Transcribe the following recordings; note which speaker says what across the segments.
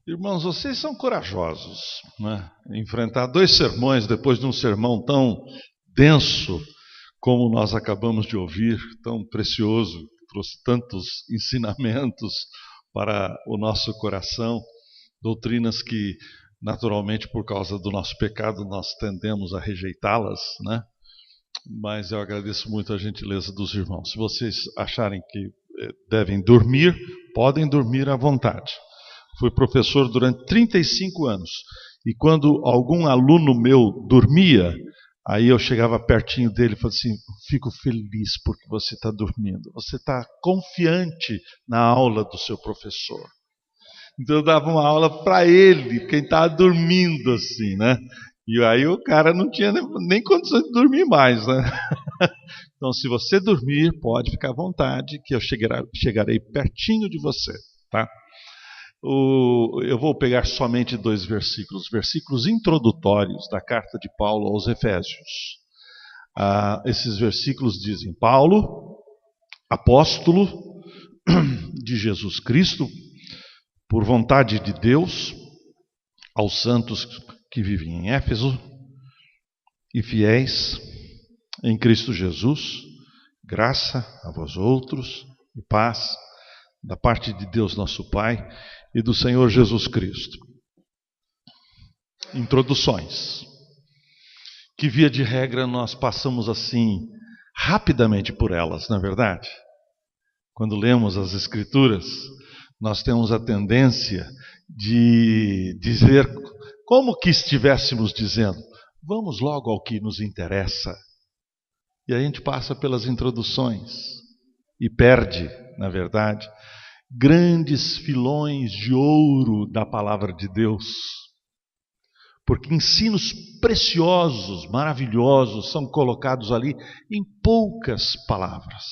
Speaker 1: Irmãos, vocês são corajosos, né? Enfrentar 2 sermões depois de um sermão tão denso como nós acabamos de ouvir, tão precioso, que trouxe tantos ensinamentos para o nosso coração, doutrinas que, naturalmente, por causa do nosso pecado, nós tendemos a rejeitá-las, né? Mas eu agradeço muito a gentileza dos irmãos. Se vocês acharem que devem dormir, podem dormir à vontade. Fui professor durante 35 anos. E quando algum aluno meu dormia, aí eu chegava pertinho dele e falava assim: fico feliz porque você está dormindo. Você está confiante na aula do seu professor. Então eu dava uma aula para ele, quem estava dormindo assim, né? E aí o cara não tinha nem condição de dormir mais, né? Então se você dormir, pode ficar à vontade, que eu chegarei pertinho de você, tá? Eu vou pegar somente 2 versículos, versículos introdutórios da carta de Paulo aos Efésios. Esses versículos dizem: Paulo, apóstolo de Jesus Cristo, por vontade de Deus, aos santos que vivem em Éfeso e fiéis em Cristo Jesus, graça a vós outros e paz da parte de Deus nosso Pai e do Senhor Jesus Cristo. Introduções, que via de regra nós passamos assim rapidamente por elas, não é verdade? Quando lemos as Escrituras, nós temos a tendência de dizer como que estivéssemos dizendo: vamos logo ao que nos interessa. E a gente passa pelas introduções e perde, na verdade, grandes filões de ouro da palavra de Deus. Porque ensinos preciosos, maravilhosos, são colocados ali em poucas palavras.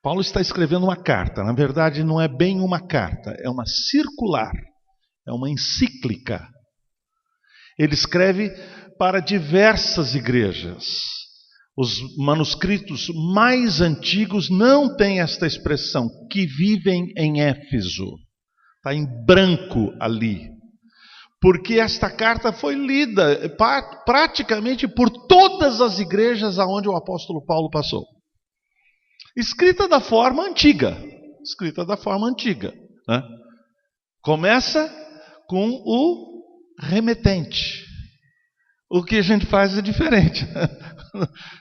Speaker 1: Paulo está escrevendo uma carta. Na verdade, não é bem uma carta, é uma circular, é uma encíclica. Ele escreve para diversas igrejas. Os manuscritos mais antigos não têm esta expressão, que vivem em Éfeso. Está em branco ali. Porque esta carta foi lida praticamente por todas as igrejas aonde o apóstolo Paulo passou. Escrita da forma antiga. Né? Começa com o remetente. O que a gente faz é diferente.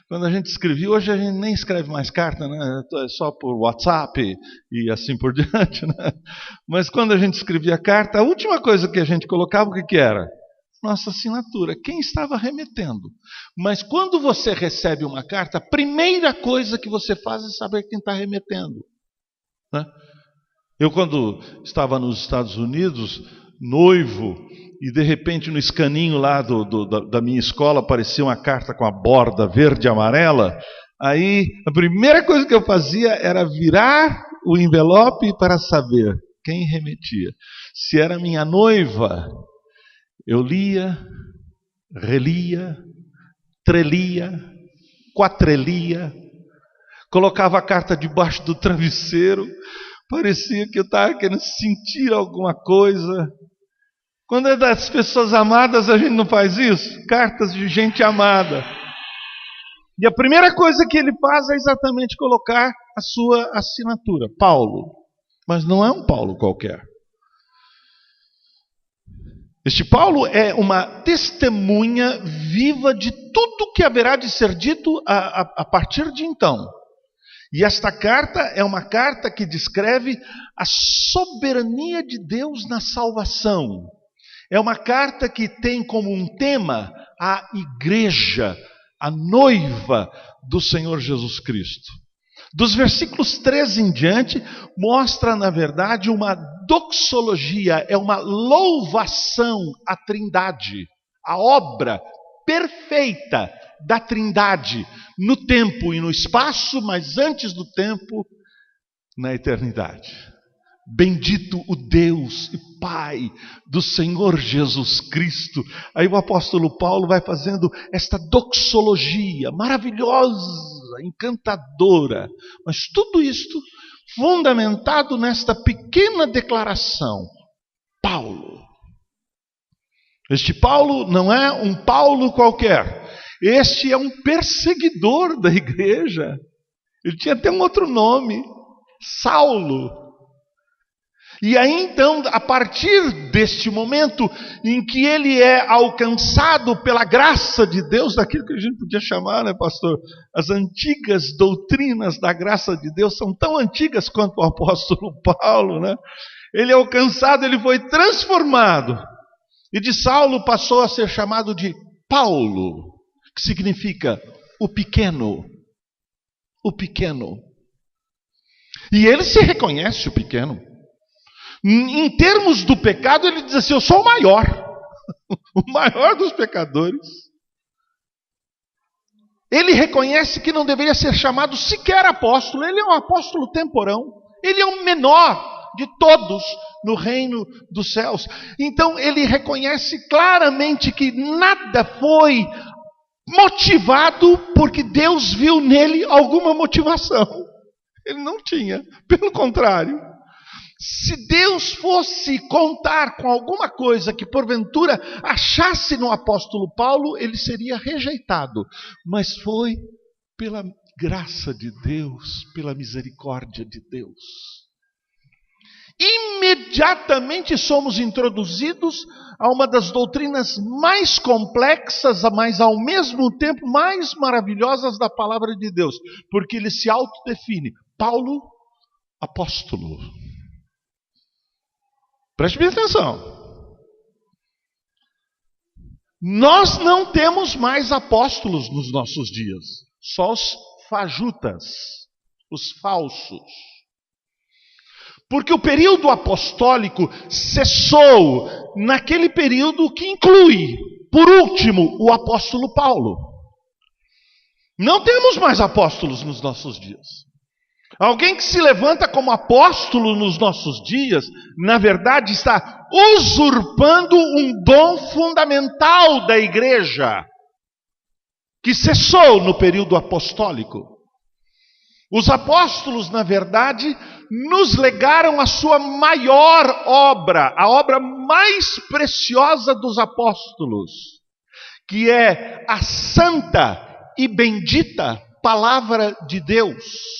Speaker 1: Quando a gente escrevia, hoje a gente nem escreve mais carta, né? É só por WhatsApp e assim por diante. Né? Mas quando a gente escrevia carta, a última coisa que a gente colocava, o que era? Nossa assinatura, quem estava remetendo. Mas quando você recebe uma carta, a primeira coisa que você faz é saber quem está remetendo. Né? Eu, quando estava nos Estados Unidos, noivo, e de repente no escaninho lá da minha escola aparecia uma carta com a borda verde e amarela, aí a primeira coisa que eu fazia era virar o envelope para saber quem remetia. Se era minha noiva, eu lia, relia, trelia, quatrelia, colocava a carta debaixo do travesseiro, parecia que eu estava querendo sentir alguma coisa. Quando é das pessoas amadas, a gente não faz isso? Cartas de gente amada. E a primeira coisa que ele faz é exatamente colocar a sua assinatura, Paulo. Mas não é um Paulo qualquer. Este Paulo é uma testemunha viva de tudo que haverá de ser dito a partir de então. E esta carta é uma carta que descreve a soberania de Deus na salvação. É uma carta que tem como um tema a igreja, a noiva do Senhor Jesus Cristo. Dos versículos 13 em diante, mostra, na verdade, uma doxologia, é uma louvação à Trindade, a obra perfeita da Trindade, no tempo e no espaço, mas antes do tempo, na eternidade. Bendito o Deus e Pai do Senhor Jesus Cristo. Aí o apóstolo Paulo vai fazendo esta doxologia maravilhosa, encantadora. Mas tudo isto fundamentado nesta pequena declaração. Paulo. Este Paulo não é um Paulo qualquer. Este é um perseguidor da igreja. Ele tinha até um outro nome, Saulo. E aí então, a partir deste momento em que ele é alcançado pela graça de Deus, daquilo que a gente podia chamar, né, pastor? As antigas doutrinas da graça de Deus são tão antigas quanto o apóstolo Paulo, né? Ele é alcançado, ele foi transformado. E de Saulo passou a ser chamado de Paulo, que significa o pequeno. O pequeno. E ele se reconhece o pequeno. Em termos do pecado, ele diz assim: eu sou o maior. O maior dos pecadores. Ele reconhece que não deveria ser chamado sequer apóstolo. Ele é um apóstolo temporão. Ele é o menor de todos no reino dos céus. Então ele reconhece claramente que nada foi motivado porque Deus viu nele alguma motivação. Ele não tinha, pelo contrário. Se Deus fosse contar com alguma coisa que porventura achasse no apóstolo Paulo, ele seria rejeitado. Mas foi pela graça de Deus, pela misericórdia de Deus. Imediatamente somos introduzidos a uma das doutrinas mais complexas, mas ao mesmo tempo mais maravilhosas da palavra de Deus. Porque ele se autodefine, Paulo, apóstolo. Preste bem atenção. Nós não temos mais apóstolos nos nossos dias. Só os fajutas, os falsos. Porque o período apostólico cessou naquele período que inclui, por último, o apóstolo Paulo. Não temos mais apóstolos nos nossos dias. Alguém que se levanta como apóstolo nos nossos dias, na verdade está usurpando um dom fundamental da igreja, que cessou no período apostólico. Os apóstolos, na verdade, nos legaram a sua maior obra, a obra mais preciosa dos apóstolos, que é a santa e bendita palavra de Deus.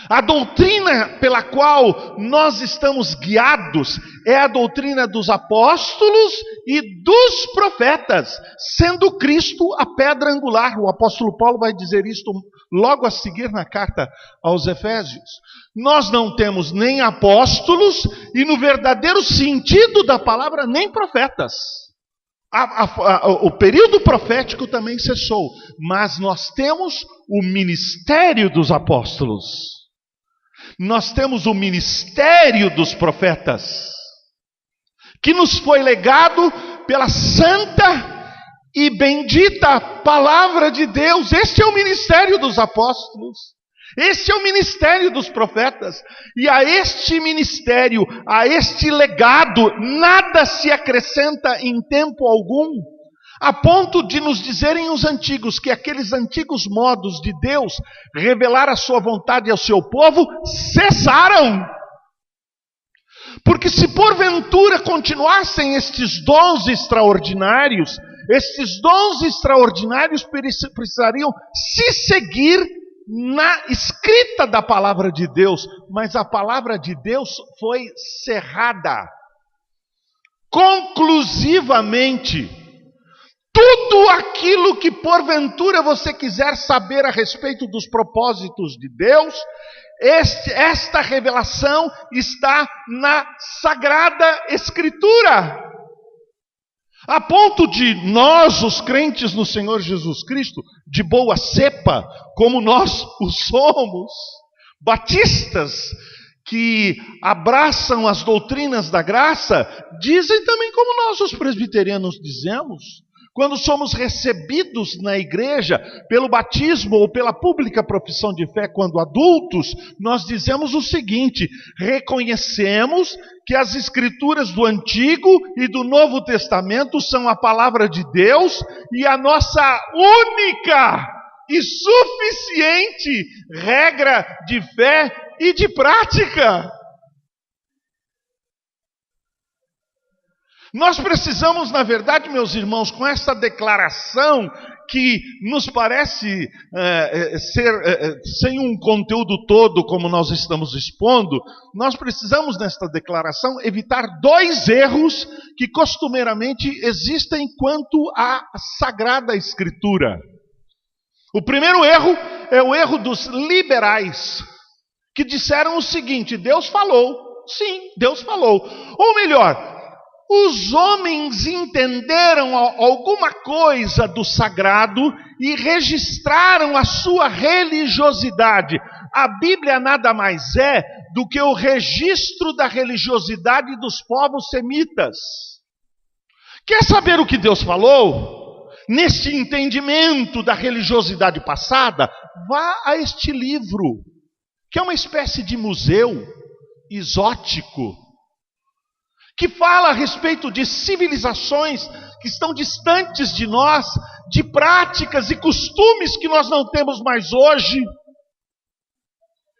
Speaker 1: A doutrina pela qual nós estamos guiados é a doutrina dos apóstolos e dos profetas, sendo Cristo a pedra angular. O apóstolo Paulo vai dizer isto logo a seguir na carta aos Efésios. Nós não temos nem apóstolos e, no verdadeiro sentido da palavra, nem profetas. O período profético também cessou, mas nós temos o ministério dos apóstolos. Nós temos o ministério dos profetas, que nos foi legado pela santa e bendita palavra de Deus. Este é o ministério dos apóstolos, este é o ministério dos profetas. E a este ministério, a este legado, nada se acrescenta em tempo algum, a ponto de nos dizerem os antigos que aqueles antigos modos de Deus revelar a sua vontade ao seu povo cessaram. Porque se porventura continuassem estes dons extraordinários, estes dons extraordinários precisariam se seguir na escrita da palavra de Deus, mas a palavra de Deus foi cerrada conclusivamente. Tudo aquilo que porventura você quiser saber a respeito dos propósitos de Deus, esta revelação está na Sagrada Escritura. A ponto de nós, os crentes no Senhor Jesus Cristo, de boa cepa, como nós o somos, batistas, que abraçam as doutrinas da graça, dizem também como nós, os presbiterianos, dizemos. Quando somos recebidos na igreja pelo batismo ou pela pública profissão de fé quando adultos, nós dizemos o seguinte: reconhecemos que as escrituras do Antigo e do Novo Testamento são a palavra de Deus e a nossa única e suficiente regra de fé e de prática. Nós precisamos, na verdade, meus irmãos, com essa declaração que nos parece ser sem um conteúdo todo como nós estamos expondo, nós precisamos, nesta declaração, evitar dois erros que costumeiramente existem quanto à Sagrada Escritura. O primeiro erro é o erro dos liberais, que disseram o seguinte: Deus falou. Sim, Deus falou. Ou melhor, os homens entenderam alguma coisa do sagrado e registraram a sua religiosidade. A Bíblia nada mais é do que o registro da religiosidade dos povos semitas. Quer saber o que Deus falou? Neste entendimento da religiosidade passada, vá a este livro, que é uma espécie de museu exótico, que fala a respeito de civilizações que estão distantes de nós, de práticas e costumes que nós não temos mais hoje.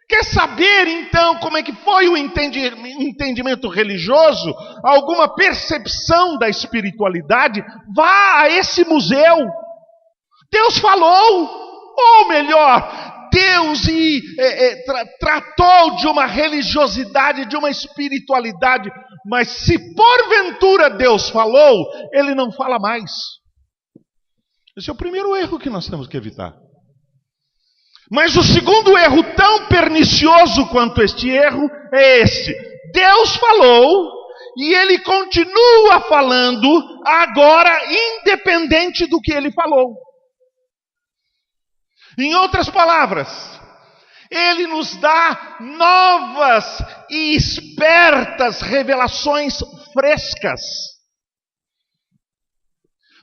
Speaker 1: Quer saber então como é que foi o entendimento religioso, alguma percepção da espiritualidade? Vá a esse museu. Deus falou, ou melhor, Deus tratou de uma religiosidade, de uma espiritualidade, mas se porventura Deus falou, Ele não fala mais. Esse é o primeiro erro que nós temos que evitar. Mas o segundo erro, tão pernicioso quanto este erro, é esse: Deus falou e Ele continua falando agora, independente do que Ele falou. Em outras palavras, Ele nos dá novas e espertas revelações frescas.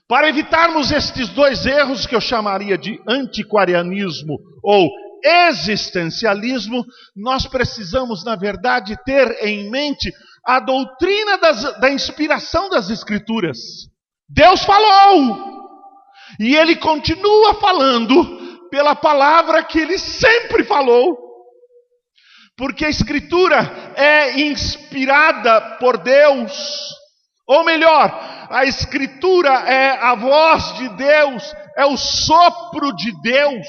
Speaker 1: Para evitarmos estes dois erros que eu chamaria de antiquarianismo ou existencialismo, nós precisamos, na verdade, ter em mente a doutrina da inspiração das Escrituras. Deus falou, e Ele continua falando pela palavra que Ele sempre falou, porque a Escritura é inspirada por Deus, ou melhor, a Escritura é a voz de Deus, é o sopro de Deus,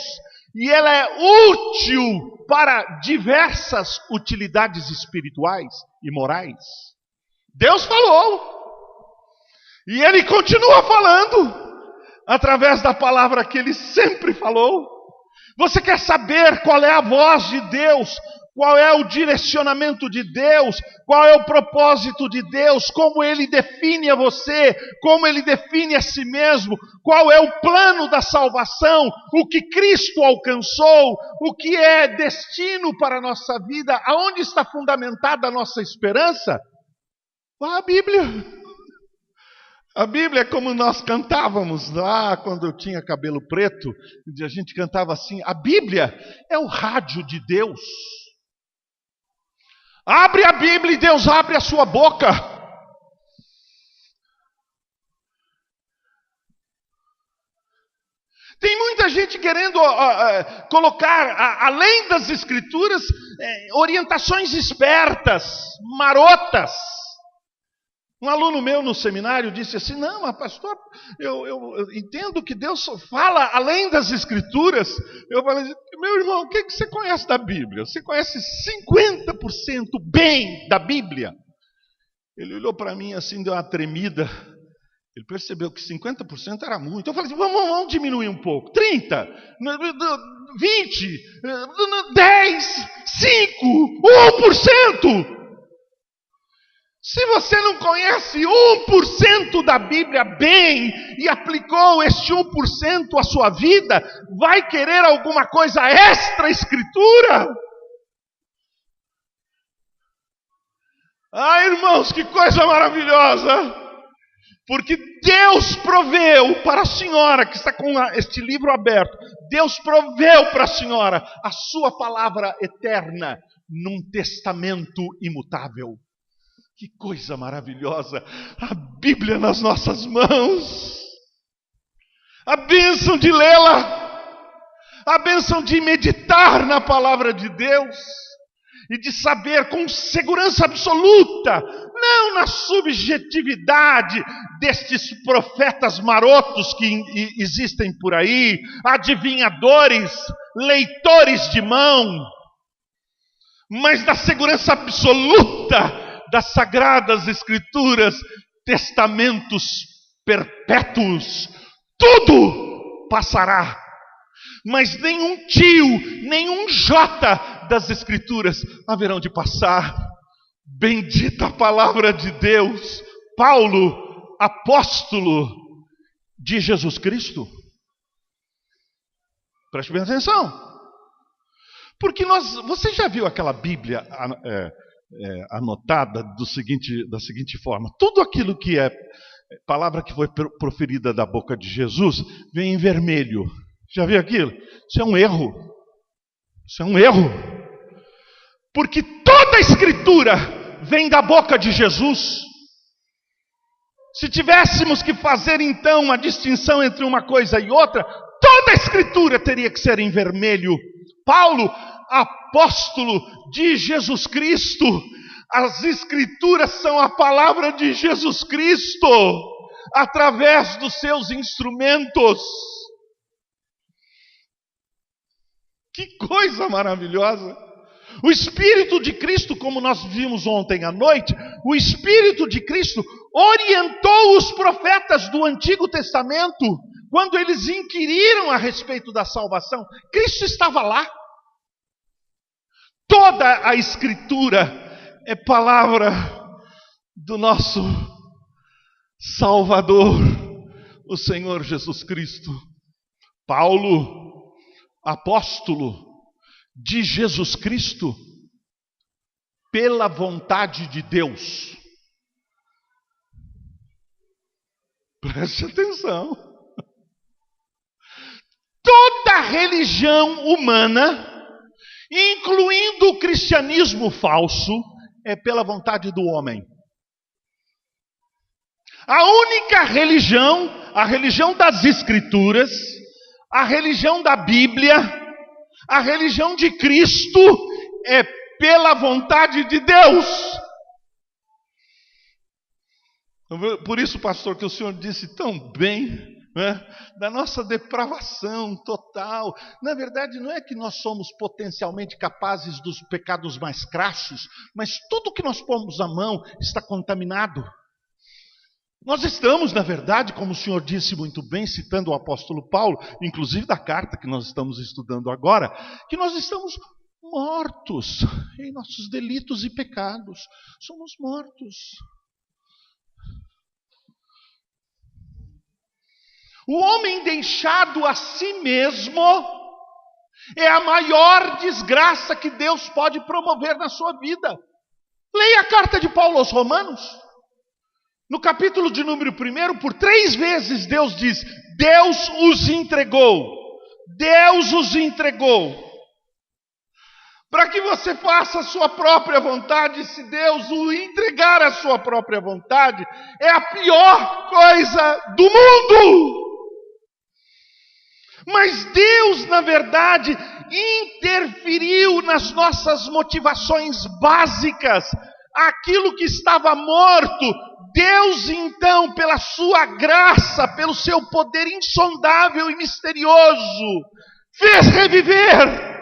Speaker 1: e ela é útil para diversas utilidades espirituais e morais. Deus falou, e Ele continua falando, através da palavra que Ele sempre falou. Você quer saber qual é a voz de Deus? Qual é o direcionamento de Deus? Qual é o propósito de Deus? Como Ele define a você? Como Ele define a si mesmo? Qual é o plano da salvação? O que Cristo alcançou? O que é destino para a nossa vida? Aonde está fundamentada a nossa esperança? A Bíblia. A Bíblia é como nós cantávamos lá quando eu tinha cabelo preto. A gente cantava assim: a Bíblia é o rádio de Deus. Abre a Bíblia e Deus abre a sua boca. Tem muita gente querendo colocar, além das Escrituras, orientações espertas, marotas. Um aluno meu no seminário disse assim: não, mas pastor, eu entendo que Deus fala além das Escrituras. Eu falei: meu irmão, o que você conhece da Bíblia? Você conhece 50% bem da Bíblia? Ele olhou para mim assim, deu uma tremida. Ele percebeu que 50% era muito. Eu falei assim: vamos diminuir um pouco. 30, 20, 10, 5, 1%. Se você não conhece 1% da Bíblia bem e aplicou este 1% à sua vida, vai querer alguma coisa extra Escritura? Ah, irmãos, que coisa maravilhosa! Porque Deus proveu para a senhora que está com este livro aberto, Deus proveu para a senhora a sua palavra eterna num testamento imutável. Que coisa maravilhosa, a Bíblia nas nossas mãos, a bênção de lê-la, a bênção de meditar na palavra de Deus. e de saber com segurança absoluta, não na subjetividade destes profetas marotos que existem por aí, adivinhadores, leitores de mão, mas na segurança absoluta das Sagradas Escrituras, testamentos perpétuos. Tudo passará, mas nenhum tio, nenhum jota das Escrituras haverão de passar. Bendita a palavra de Deus. Paulo, apóstolo de Jesus Cristo. Preste bem atenção. Porque você já viu aquela Bíblia anotada da seguinte forma: tudo aquilo que é palavra que foi proferida da boca de Jesus vem em vermelho. Já viu aquilo? Isso é um erro. Isso é um erro. Porque toda a Escritura vem da boca de Jesus. Se tivéssemos que fazer então uma distinção entre uma coisa e outra, toda a Escritura teria que ser em vermelho. Paulo, apóstolo de Jesus Cristo. As Escrituras são a palavra de Jesus Cristo, através dos seus instrumentos. Que coisa maravilhosa! O Espírito de Cristo, como nós vimos ontem à noite, o Espírito de Cristo orientou os profetas do Antigo Testamento, quando eles inquiriram a respeito da salvação. Cristo estava lá. Toda a Escritura é palavra do nosso Salvador, o Senhor Jesus Cristo. Paulo, apóstolo de Jesus Cristo, pela vontade de Deus. Preste atenção. Toda religião humana, incluindo o cristianismo falso, é pela vontade do homem. A única religião, a religião das Escrituras, a religião da Bíblia, a religião de Cristo, é pela vontade de Deus. Por isso, pastor, que o senhor disse tão bem, da nossa depravação total. Na verdade, não é que nós somos potencialmente capazes dos pecados mais crassos, mas tudo que nós pomos à mão está contaminado. Nós estamos, na verdade, como o senhor disse muito bem, citando o apóstolo Paulo, inclusive da carta que nós estamos estudando agora, que nós estamos mortos em nossos delitos e pecados. Somos mortos. O homem deixado a si mesmo é a maior desgraça que Deus pode promover na sua vida. Leia a carta de Paulo aos Romanos. No capítulo de número 1, por 3 vezes Deus diz: Deus os entregou. Deus os entregou. Para que você faça a sua própria vontade. Se Deus o entregar a sua própria vontade, é a pior coisa do mundo. Mas Deus, na verdade, interferiu nas nossas motivações básicas. Aquilo que estava morto, Deus então, pela sua graça, pelo seu poder insondável e misterioso, fez reviver.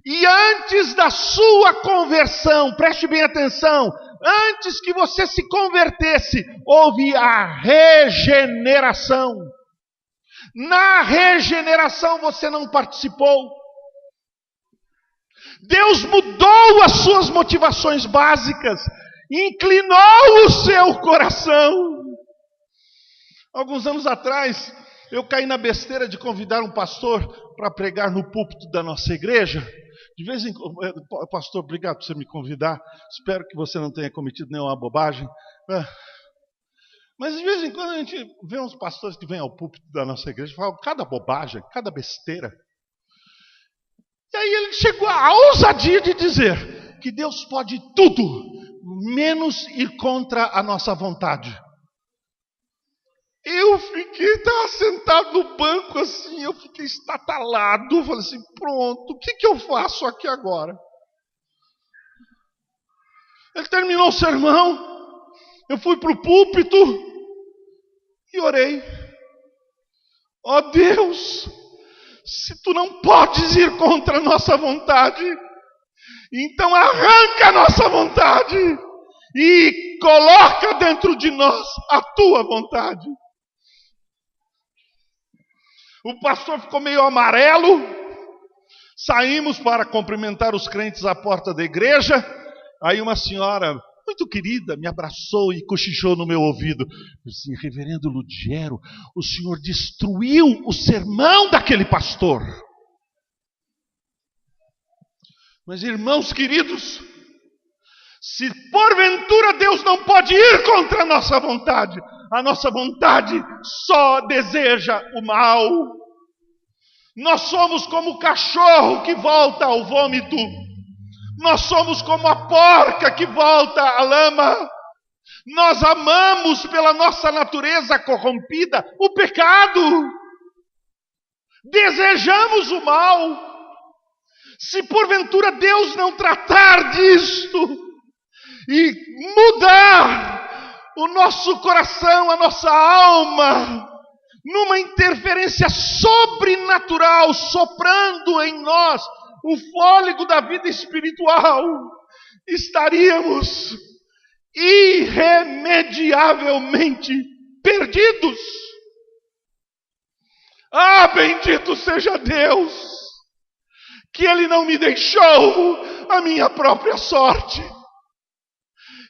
Speaker 1: E antes da sua conversão, preste bem atenção, antes que você se convertesse, houve a regeneração. Na regeneração você não participou. Deus mudou as suas motivações básicas, inclinou o seu coração. Alguns anos atrás, eu caí na besteira de convidar um pastor para pregar no púlpito da nossa igreja. De vez em quando, pastor, obrigado por você me convidar. Espero que você não tenha cometido nenhuma bobagem. Mas de vez em quando a gente vê uns pastores que vêm ao púlpito da nossa igreja e falam cada bobagem, cada besteira. E aí ele chegou à ousadia de dizer que Deus pode tudo, menos ir contra a nossa vontade. Eu estava sentado no banco assim, eu fiquei estatalado, falei assim, pronto, o que eu faço aqui agora? Ele terminou o sermão, eu fui para o púlpito e orei. Ó Deus, se tu não podes ir contra a nossa vontade, então arranca a nossa vontade e coloca dentro de nós a tua vontade. O pastor ficou meio amarelo. Saímos para cumprimentar os crentes à porta da igreja. Aí uma senhora muito querida me abraçou e cochichou no meu ouvido. Eu disse: reverendo Ludiero, o senhor destruiu o sermão daquele pastor. Mas irmãos queridos, se porventura Deus não pode ir contra a nossa vontade só deseja o mal. Nós somos como o cachorro que volta ao vômito. Nós somos como a porca que volta à lama. Nós amamos pela nossa natureza corrompida o pecado. Desejamos o mal. Se porventura Deus não tratar disto e mudar o nosso coração, a nossa alma, numa interferência sobrenatural, soprando em nós o fôlego da vida espiritual, estaríamos irremediavelmente perdidos. Ah, bendito seja Deus, que Ele não me deixou a minha própria sorte,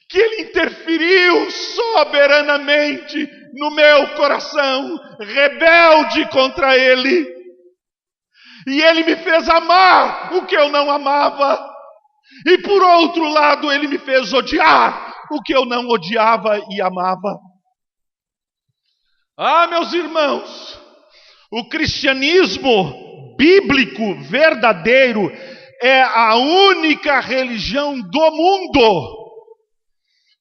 Speaker 1: que Ele interferiu soberanamente no meu coração, rebelde contra Ele, e Ele me fez amar o que eu não amava, e por outro lado Ele me fez odiar o que eu não odiava e amava. Ah, meus irmãos, o cristianismo bíblico verdadeiro é a única religião do mundo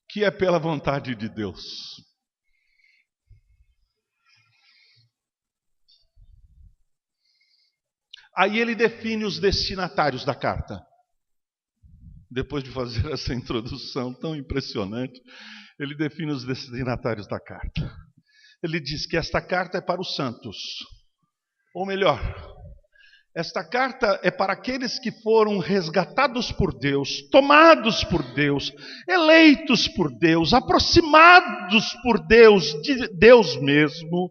Speaker 1: que é pela vontade de Deus. Aí ele define os destinatários da carta. Depois de fazer essa introdução tão impressionante, ele define os destinatários da carta. Ele diz que esta carta é para os santos. Ou melhor, esta carta é para aqueles que foram resgatados por Deus, tomados por Deus, eleitos por Deus, aproximados por Deus, de Deus mesmo,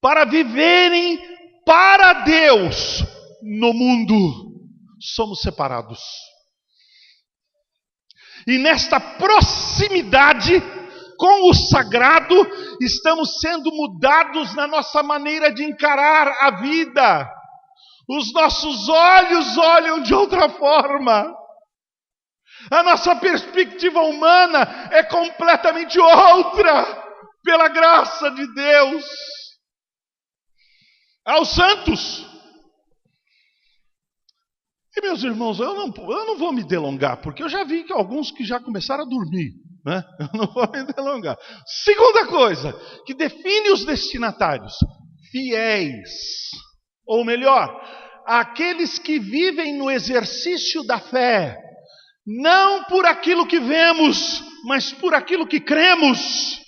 Speaker 1: para viverem para Deus no mundo. Somos separados. E nesta proximidade com o sagrado, estamos sendo mudados na nossa maneira de encarar a vida. Os nossos olhos olham de outra forma. A nossa perspectiva humana é completamente outra, pela graça de Deus. Aos santos. E meus irmãos, eu não vou me delongar, porque eu já vi que alguns que já começaram a dormir, né? Eu não vou me delongar. Segunda coisa, que define os destinatários: fiéis. Ou melhor, aqueles que vivem no exercício da fé, não por aquilo que vemos, mas por aquilo que cremos.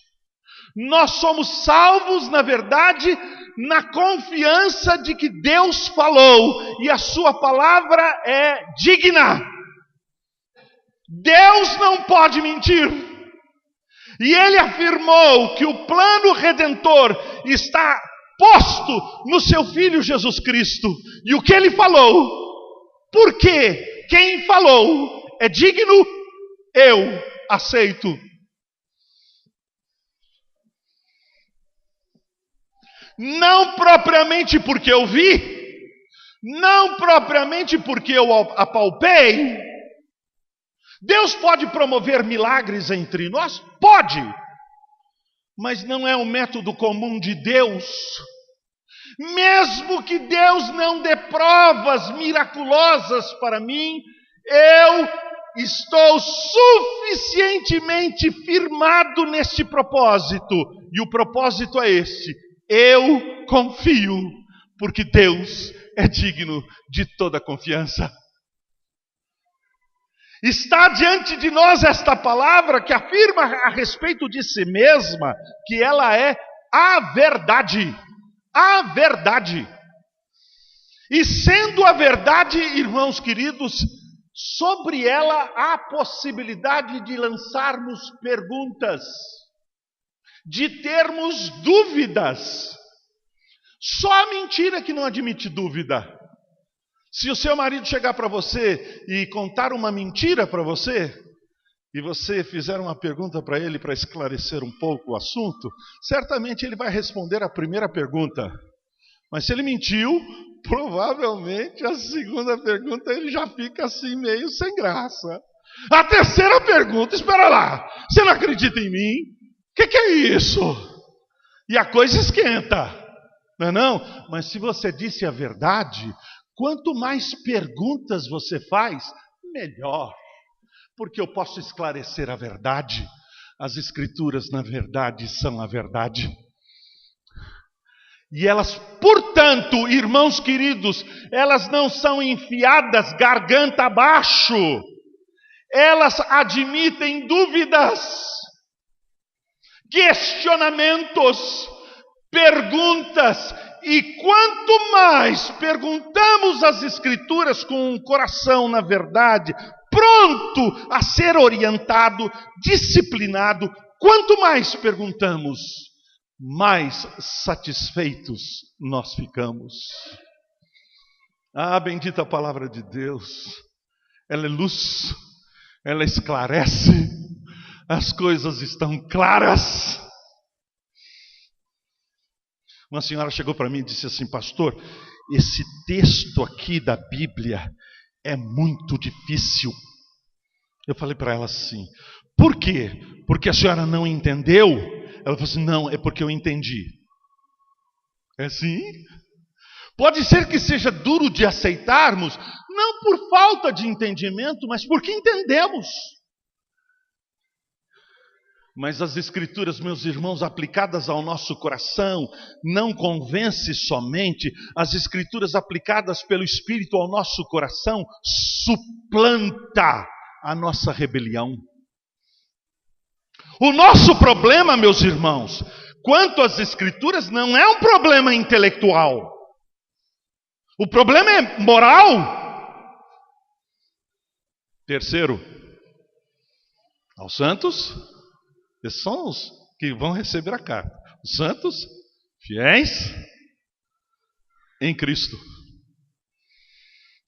Speaker 1: Nós somos salvos, na verdade, na confiança de que Deus falou, e a sua palavra é digna. Deus não pode mentir. E Ele afirmou que o plano redentor está posto no seu Filho Jesus Cristo. E o que Ele falou, porque quem falou é digno, eu aceito. Não propriamente porque eu vi, não propriamente porque eu apalpei. Deus pode promover milagres entre nós? Pode. Mas não é um método comum de Deus. Mesmo que Deus não dê provas miraculosas para mim, eu estou suficientemente firmado neste propósito. E o propósito é este: eu confio, porque Deus é digno de toda confiança. Está diante de nós esta palavra que afirma a respeito de si mesma que ela é a verdade. A verdade. E sendo a verdade, irmãos queridos, sobre ela há possibilidade de lançarmos perguntas, de termos dúvidas. Só a mentira que não admite dúvida. Se o seu marido chegar para você e contar uma mentira para você, e você fizer uma pergunta para ele para esclarecer um pouco o assunto, certamente ele vai responder a primeira pergunta. Mas se ele mentiu, provavelmente a segunda pergunta ele já fica assim meio sem graça. A terceira pergunta, espera lá, você não acredita em mim? O que é isso? E a coisa esquenta, não é não? Mas se você disse a verdade, quanto mais perguntas você faz, melhor. Porque eu posso esclarecer a verdade. As Escrituras, na verdade, são a verdade. E elas, portanto, irmãos queridos, elas não são enfiadas garganta abaixo. Elas admitem dúvidas, questionamentos, perguntas. E quanto mais perguntamos as Escrituras com um coração, na verdade, pronto a ser orientado, disciplinado, quanto mais perguntamos, mais satisfeitos nós ficamos. Ah, bendita a palavra de Deus. Ela é luz, ela esclarece, as coisas estão claras. Uma senhora chegou para mim e disse assim: pastor, esse texto aqui da Bíblia é muito difícil. Eu falei para ela assim: por quê? Porque a senhora não entendeu? Ela falou assim: não, é porque eu entendi. É assim? Pode ser que seja duro de aceitarmos, não por falta de entendimento, mas porque entendemos. Mas as Escrituras, meus irmãos, aplicadas ao nosso coração, não convence somente. As Escrituras aplicadas pelo Espírito ao nosso coração suplanta a nossa rebelião. O nosso problema, meus irmãos, quanto às Escrituras, não é um problema intelectual. O problema é moral. Terceiro, aos santos, esses são os que vão receber a carta. Os santos, fiéis em Cristo.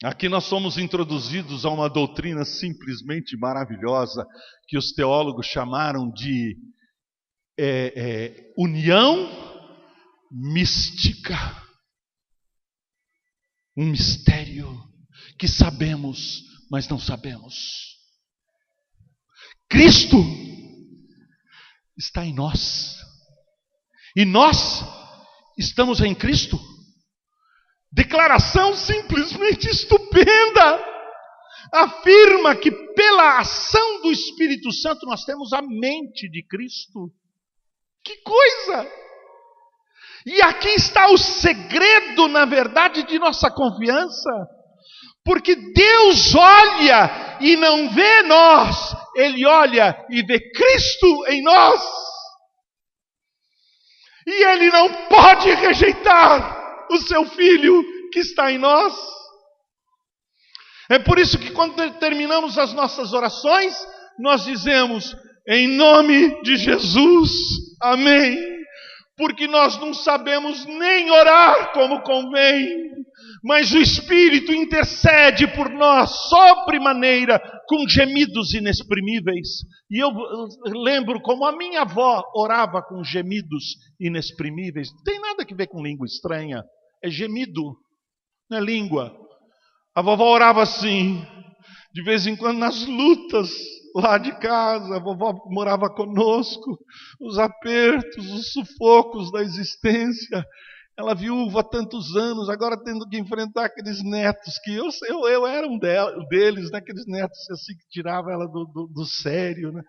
Speaker 1: Aqui nós somos introduzidos a uma doutrina simplesmente maravilhosa, que os teólogos chamaram de união mística. Um mistério que sabemos, mas não sabemos. Cristo está em nós. E nós estamos em Cristo. Declaração simplesmente estupenda. Afirma que pela ação do Espírito Santo nós temos a mente de Cristo. Que coisa! E aqui está o segredo, na verdade, de nossa confiança. Porque Deus olha e não vê nós. Ele olha e vê Cristo em nós. E Ele não pode rejeitar o seu Filho que está em nós. É por isso que quando terminamos as nossas orações, nós dizemos: em nome de Jesus, amém. Porque nós não sabemos nem orar como convém, mas o Espírito intercede por nós sobremaneira, com gemidos inexprimíveis. E eu lembro como a minha avó orava com gemidos inexprimíveis. Não tem nada a ver com língua estranha, é gemido, não é língua. A vovó orava assim, de vez em quando nas lutas lá de casa. A vovó morava conosco, os apertos, os sufocos da existência. Ela viúva há tantos anos, agora tendo que enfrentar aqueles netos, que eu era um deles, né? Aqueles netos assim que tirava ela do sério. Né?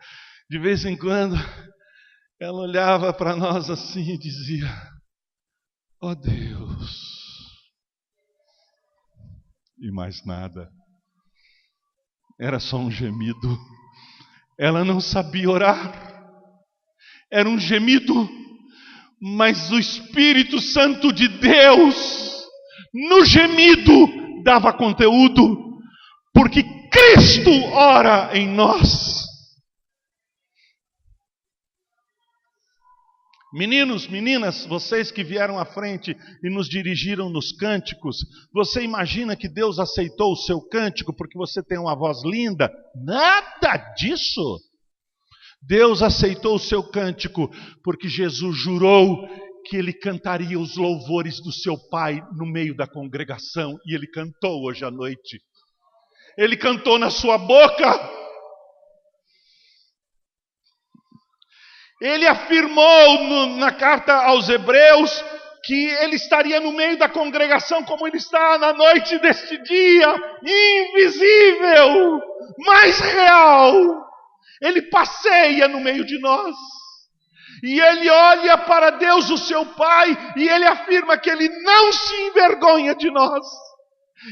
Speaker 1: De vez em quando, ela olhava para nós assim e dizia: ó Deus, e mais nada. era só um gemido. Ela não sabia orar. Era um gemido. Mas o Espírito Santo de Deus, no gemido, dava conteúdo. Porque Cristo ora em nós. Meninos, meninas, vocês que vieram à frente e nos dirigiram nos cânticos, você imagina que Deus aceitou o seu cântico porque você tem uma voz linda? Nada disso! Deus aceitou o seu cântico porque Jesus jurou que Ele cantaria os louvores do seu Pai no meio da congregação, e Ele cantou hoje à noite. Ele cantou na sua boca. Ele afirmou na carta aos Hebreus que ele estaria no meio da congregação como ele está na noite deste dia, invisível, mas real. Ele passeia no meio de nós. E ele olha para Deus, o seu Pai, e ele afirma que ele não se envergonha de nós.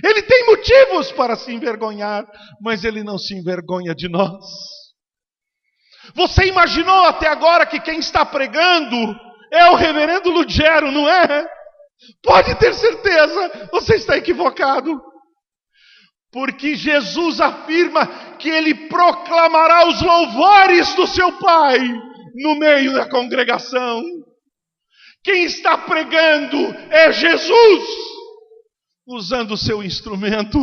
Speaker 1: Ele tem motivos para se envergonhar, mas ele não se envergonha de nós. Você imaginou até agora que quem está pregando é o reverendo Lugero, não é? Pode ter certeza, você está equivocado. Porque Jesus afirma que Ele proclamará os louvores do seu Pai no meio da congregação. Quem está pregando é Jesus, usando o seu instrumento.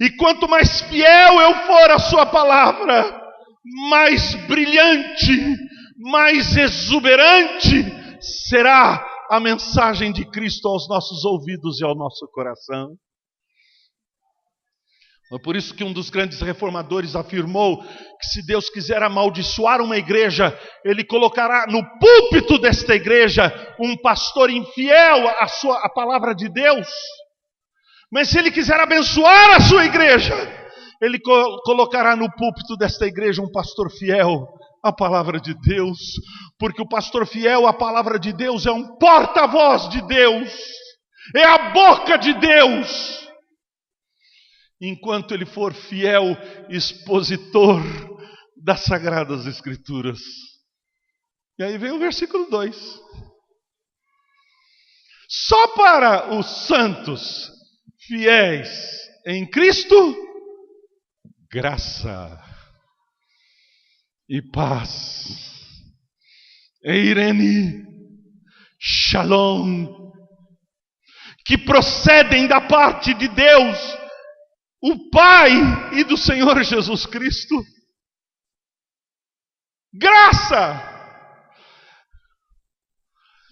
Speaker 1: E quanto mais fiel eu for à sua palavra, mais brilhante, mais exuberante será a mensagem de Cristo aos nossos ouvidos e ao nosso coração. É por isso que um dos grandes reformadores afirmou que se Deus quiser amaldiçoar uma igreja, Ele colocará no púlpito desta igreja um pastor infiel à palavra de Deus. Mas se Ele quiser abençoar a sua igreja, Ele colocará no púlpito desta igreja um pastor fiel à palavra de Deus. Porque o pastor fiel à palavra de Deus é um porta-voz de Deus. É a boca de Deus. Enquanto ele for fiel expositor das Sagradas Escrituras. E aí vem o versículo 2. Só para os santos fiéis em Cristo, graça e paz, eirene, shalom, que procedem da parte de Deus, o Pai, e do Senhor Jesus Cristo. Graça!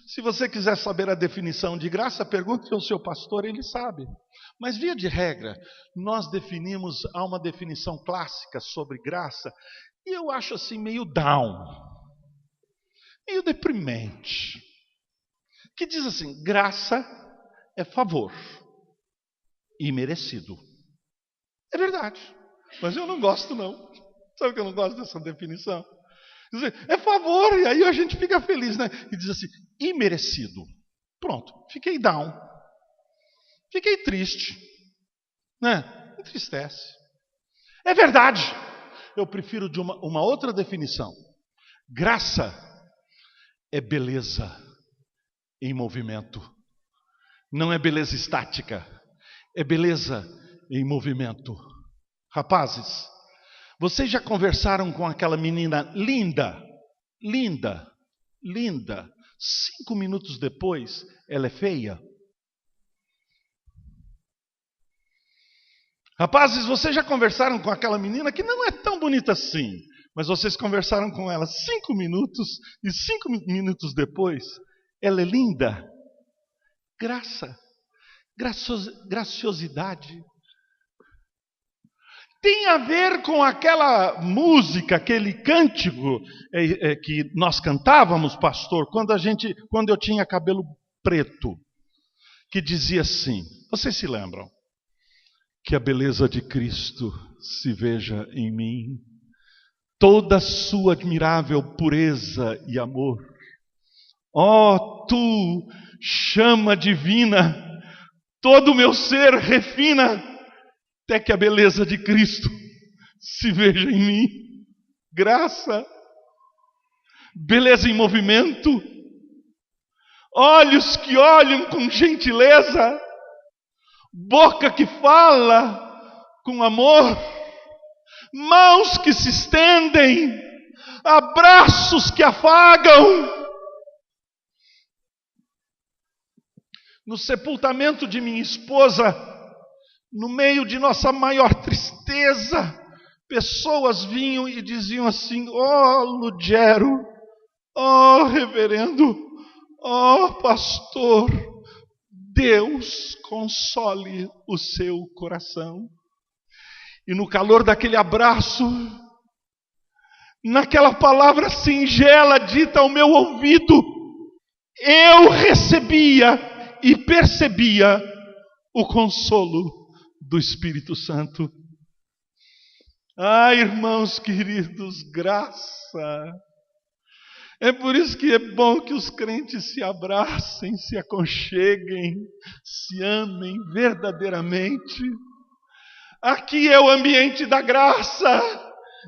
Speaker 1: Se você quiser saber a definição de graça, pergunte ao seu pastor, ele sabe. Mas via de regra, nós definimos, há uma definição clássica sobre graça, e eu acho assim meio down, meio deprimente, que diz assim: graça é favor imerecido. É verdade, mas eu não gosto não. Sabe que eu não gosto dessa definição? É favor, e aí a gente fica feliz, né? E diz assim, imerecido. Pronto, fiquei down. Fiquei triste. Né? Entristece. É verdade. Eu prefiro de uma outra definição. Graça é beleza em movimento. Não é beleza estática. É beleza em movimento. Rapazes, vocês já conversaram com aquela menina linda, linda, linda? 5 minutos depois, ela é feia? Rapazes, vocês já conversaram com aquela menina que não é tão bonita assim, mas vocês conversaram com ela 5 minutos e 5 minutos depois, ela é linda? Graça, graciosidade. Tem a ver com aquela música, aquele cântico que nós cantávamos, pastor, quando eu tinha cabelo preto, que dizia assim, vocês se lembram? Que a beleza de Cristo se veja em mim, toda a sua admirável pureza e amor. Ó, tu, chama divina, todo o meu ser refina, até que a beleza de Cristo se veja em mim. Graça, beleza em movimento, olhos que olham com gentileza, boca que fala com amor, mãos que se estendem, abraços que afagam. No sepultamento de minha esposa, no meio de nossa maior tristeza, pessoas vinham e diziam assim: ó Lugero, ó reverendo, ó pastor, Deus console o seu coração. E no calor daquele abraço, naquela palavra singela dita ao meu ouvido, eu recebia e percebia o consolo do Espírito Santo. Ah, irmãos queridos, graça. É por isso que é bom que os crentes se abracem, se aconcheguem, se amem verdadeiramente. Aqui é o ambiente da graça.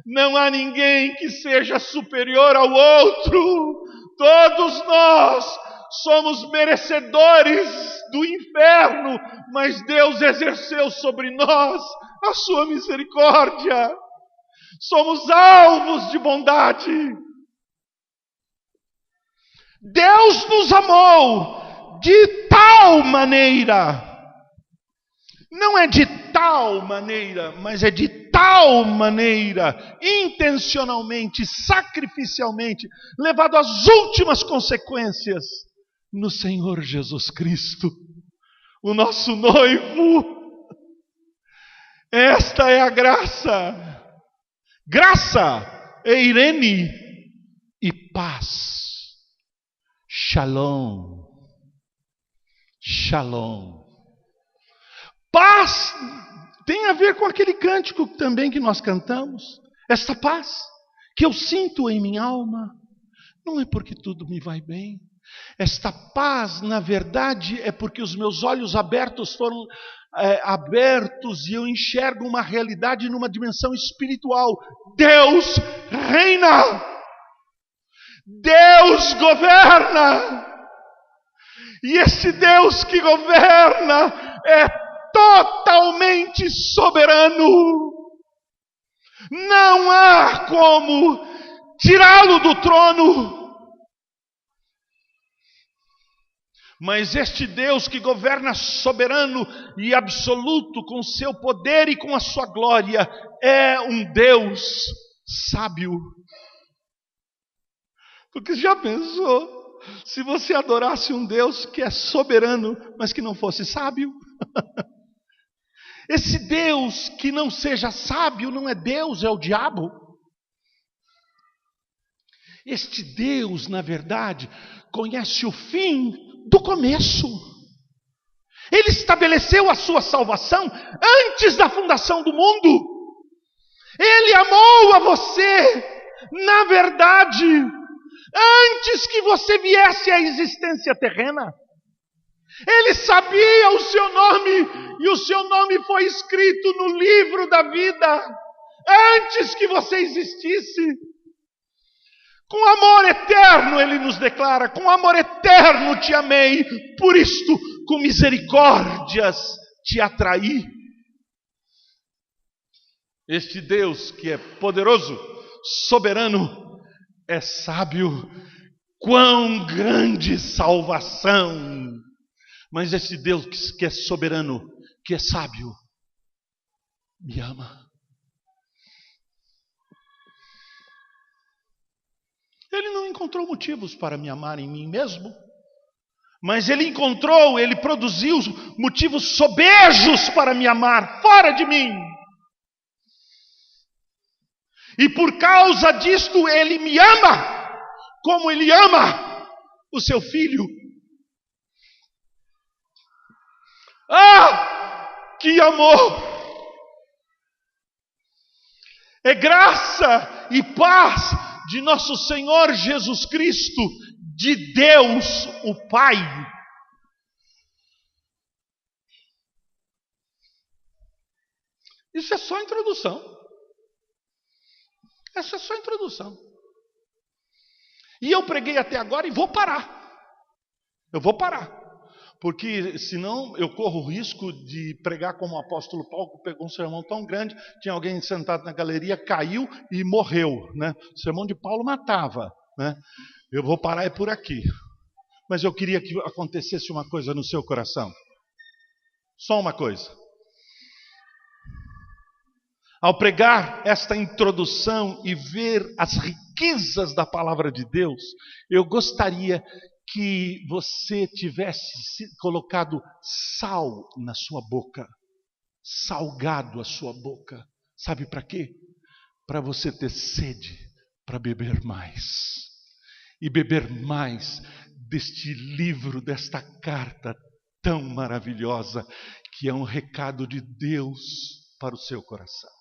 Speaker 1: Não há ninguém que seja superior ao outro. Todos nós somos merecedores do inferno, mas Deus exerceu sobre nós a sua misericórdia. Somos alvos de bondade. Deus nos amou de tal maneira, não é de tal maneira, mas é de tal maneira, intencionalmente, sacrificialmente, levado às últimas consequências, no Senhor Jesus Cristo, o nosso noivo. Esta é a graça. Graça, eirene, e paz. Shalom. Shalom. Paz tem a ver com aquele cântico também que nós cantamos. Esta paz que eu sinto em minha alma, não é porque tudo me vai bem. Esta paz, na verdade, é porque os meus olhos abertos foram abertos e eu enxergo uma realidade numa dimensão espiritual. Deus reina. Deus governa. E esse Deus que governa é totalmente soberano. Não há como tirá-lo do trono. Mas este Deus que governa soberano e absoluto, com seu poder e com a sua glória, é um Deus sábio. Porque já pensou, se você adorasse um Deus que é soberano, mas que não fosse sábio? Esse Deus que não seja sábio não é Deus, é o diabo. Este Deus, na verdade, conhece o fim do começo. Ele estabeleceu a sua salvação antes da fundação do mundo. Ele amou a você, na verdade, antes que você viesse à existência terrena. Ele sabia o seu nome, e o seu nome foi escrito no livro da vida, antes que você existisse. Com amor eterno ele nos declara: com amor eterno te amei, por isto com misericórdias te atraí. Este Deus que é poderoso, soberano, é sábio. Quão grande salvação! Mas esse Deus que é soberano, que é sábio, me ama. Ele não encontrou motivos para me amar em mim mesmo, mas ele produziu motivos sobejos para me amar fora de mim. E por causa disto ele me ama, como ele ama o seu filho. Ah, que amor! É graça e paz de nosso Senhor Jesus Cristo, de Deus o Pai. Isso é só a introdução. Essa é só a introdução. E eu preguei até agora e vou parar. Eu vou parar. Porque senão eu corro o risco de pregar como o apóstolo Paulo, que pegou um sermão tão grande, tinha alguém sentado na galeria, caiu e morreu, né? O sermão de Paulo matava, né? Eu vou parar por aqui. Mas eu queria que acontecesse uma coisa no seu coração. Só uma coisa. Ao pregar esta introdução e ver as riquezas da palavra de Deus, eu gostaria que você tivesse colocado sal na sua boca, salgado a sua boca. Sabe para quê? Para você ter sede, para beber mais. E beber mais deste livro, desta carta tão maravilhosa, que é um recado de Deus para o seu coração.